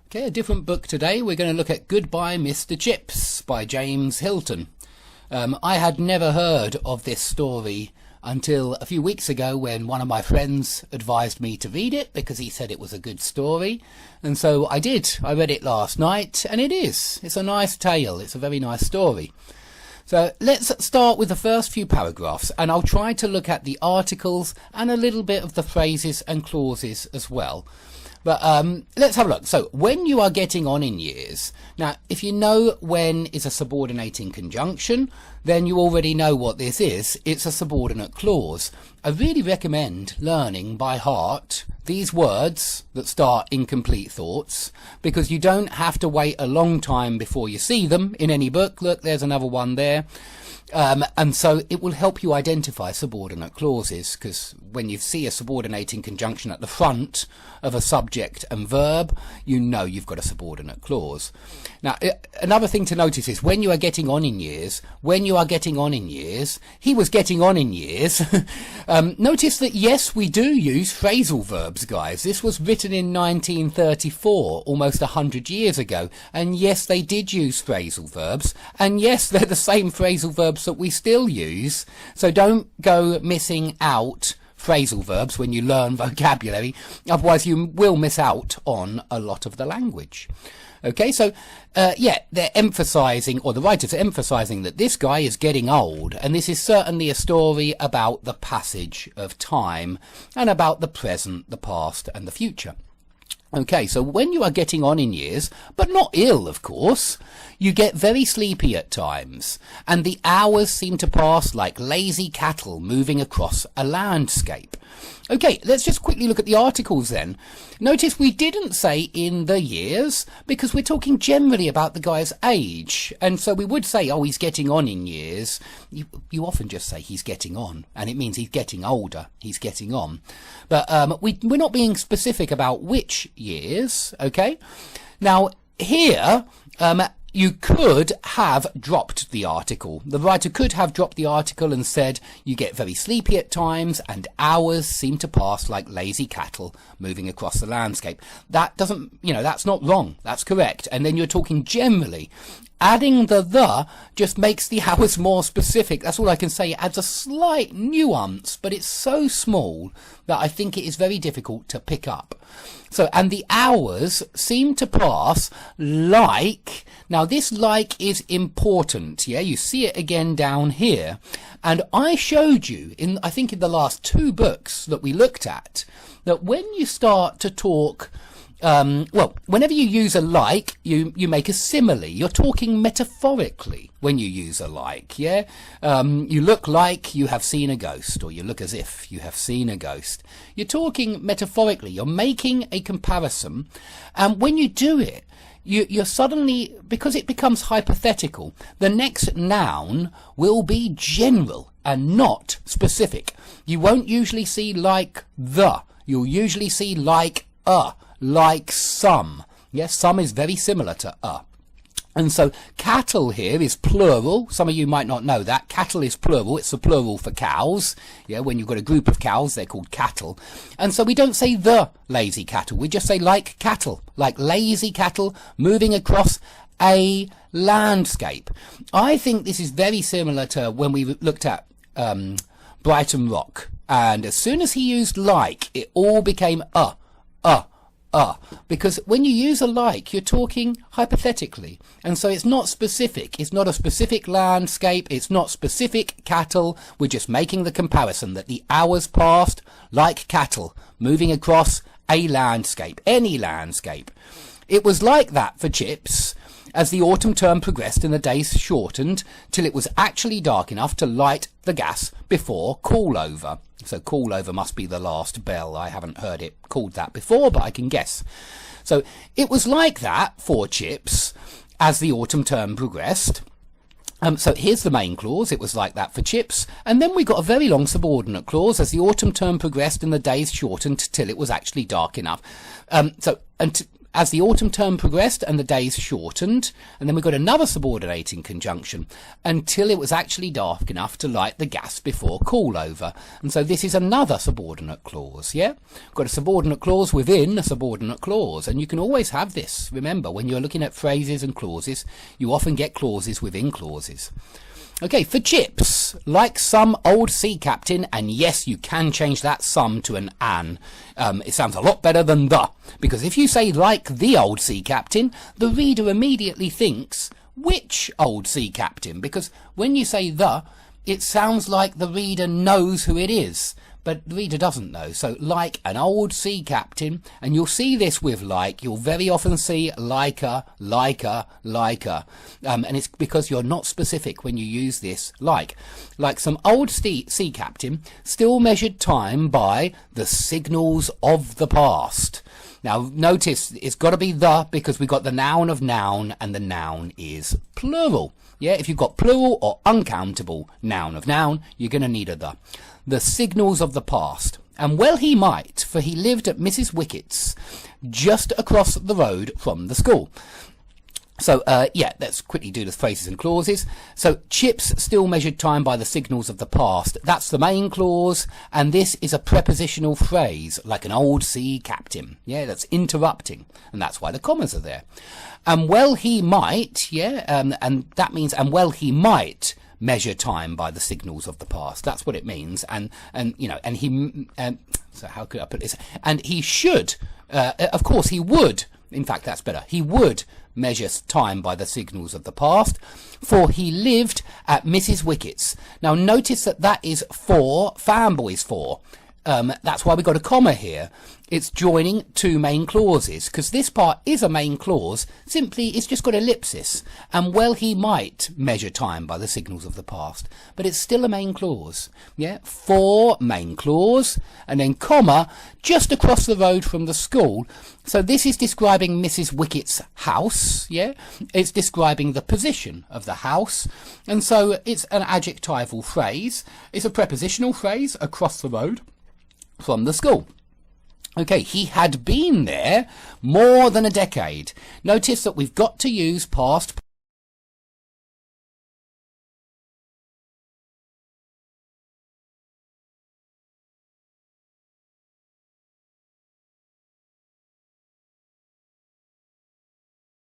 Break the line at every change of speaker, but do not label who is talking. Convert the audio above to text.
Okay, a different book today. We're going to look at Goodbye Mr. Chips by James Hilton. I had never heard of this story until a few weeks ago when one of my friends advised me to read it because he said it was a good story. And so I did. I read it last night, and it is. It's a nice tale. It's a very nice story. So let's start with the first few paragraphs, and I'll try to look at the articles and a little bit of the phrases and clauses as well. But let's have a look. So when you are getting on in years, now if you know when is a subordinating conjunction, then you already know what this is. It's a subordinate clause. I really recommend learning by heart these words that start incomplete thoughts, because you don't have to wait a long time before you see them in any book. Look, there's another one there. And so it will help you identify subordinate clauses, because when you see a subordinating conjunction at the front of a subject and verb, you know you've got a subordinate clause. Now, another thing to notice is when you are getting on in years, he was getting on in years. Notice that, yes, we do use phrasal verbs, guys. This was written in 1934, almost 100 years ago. And yes, they did use phrasal verbs. And yes, they're the same phrasal verbs that we still use. So don't go missing out phrasal verbs when you learn vocabulary. Otherwise, you will miss out on a lot of the language. Okay, so, yeah, they're emphasizing, or the writer's emphasizing, that this guy is getting old, and this is certainly a story about the passage of time, and about the present, the past, and the future. Okay, so when you are getting on in years, but not ill, of course, you get very sleepy at times, and the hours seem to pass like lazy cattle moving across a landscape. Okay, let's just quickly look at the articles then. Notice we didn't say in the years, because we're talking generally about the guy's age. And so we would say, oh, he's getting on in years. You often just say he's getting on, and it means he's getting older. He's getting on. But we're not being specific about which years, okay? Now, here, you could have dropped the article. The writer could have dropped the article and said, you get very sleepy at times and hours seem to pass like lazy cattle moving across the landscape. That doesn't, that's not wrong. That's correct. And then you're talking generally. Adding the just makes the hours more specific. That's all I can say. It adds a slight nuance, but it's so small that I think it is very difficult to pick up. So, and the hours seem to pass like, now this like is important, yeah? You see it again down here. And I showed you, I think in the last two books that we looked at, that when you start to talk, whenever you use a like, you make a simile. You're talking metaphorically when you use a like, yeah? You look like you have seen a ghost, or you look as if you have seen a ghost. You're talking metaphorically. You're making a comparison. And when you do it, you're suddenly, because it becomes hypothetical, the next noun will be general and not specific. You won't usually see like the. You'll usually see like a. Like some. Yes, some is very similar to a. And so cattle here is plural. Some of you might not know that. Cattle is plural. It's the plural for cows. Yeah, when you've got a group of cows, they're called cattle. And so we don't say the lazy cattle. We just say like cattle. Like lazy cattle moving across a landscape. I think this is very similar to when we looked at Brighton Rock. And as soon as he used like, it all became because when you use a like, you're talking hypothetically. And so it's not specific. It's not a specific landscape. It's not specific cattle. We're just making the comparison that the hours passed like cattle moving across a landscape, any landscape. It was like that for Chips as the autumn term progressed and the days shortened till it was actually dark enough to light the gas before call over. So call over must be the last bell. I haven't heard it called that before, but I can guess. So it was like that for Chips as the autumn term progressed. So here's the main clause. It was like that for Chips. And then we got a very long subordinate clause as the autumn term progressed and the days shortened till it was actually dark enough. as the autumn term progressed and the days shortened, and then we got another subordinating conjunction until it was actually dark enough to light the gas before call over. And so this is another subordinate clause, yeah? Got a subordinate clause within a subordinate clause, and you can always have this. Remember, when you're looking at phrases and clauses, you often get clauses within clauses. Okay, for Chips, like some old sea captain, and yes, you can change that some to an. It sounds a lot better than the, because if you say like the old sea captain, the reader immediately thinks, which old sea captain? Because when you say the, it sounds like the reader knows who it is, but the reader doesn't know. So like an old sea captain, and you'll see this with like, you'll very often see like a, and it's because you're not specific when you use this like some old sea captain still measured time by the signals of the past. Now notice it's got to be the, because we've got the noun of noun, and the noun is plural. Yeah, if you've got plural or uncountable noun of noun, you're going to need a the. The signals of the past. And well he might, for he lived at Mrs. Wickett's, just across the road from the school. So, yeah, let's quickly do the phrases and clauses. So, Chips still measured time by the signals of the past. That's the main clause, and this is a prepositional phrase, like an old sea captain. Yeah, that's interrupting, and that's why the commas are there. And well he might, yeah, and that means, and well he might measure time by the signals of the past. That's what it means. And you know, and he, so how could I put this? And he should, of course he would, in fact that's better, he would measure time by the signals of the past, for he lived at Mrs. Wickett's. Now notice that that is for fanboys for. That's why we got a comma here. It's joining two main clauses, because this part is a main clause, simply it's just got ellipsis. And well he might measure time by the signals of the past, but it's still a main clause. Yeah, for main clause, and then comma, just across the road from the school. So this is describing Mrs. Wickett's house, yeah? It's describing the position of the house, and so it's an adjectival phrase. It's a prepositional phrase, across the road from the school. Okay, he had been there more than a decade. Notice that we've got to use past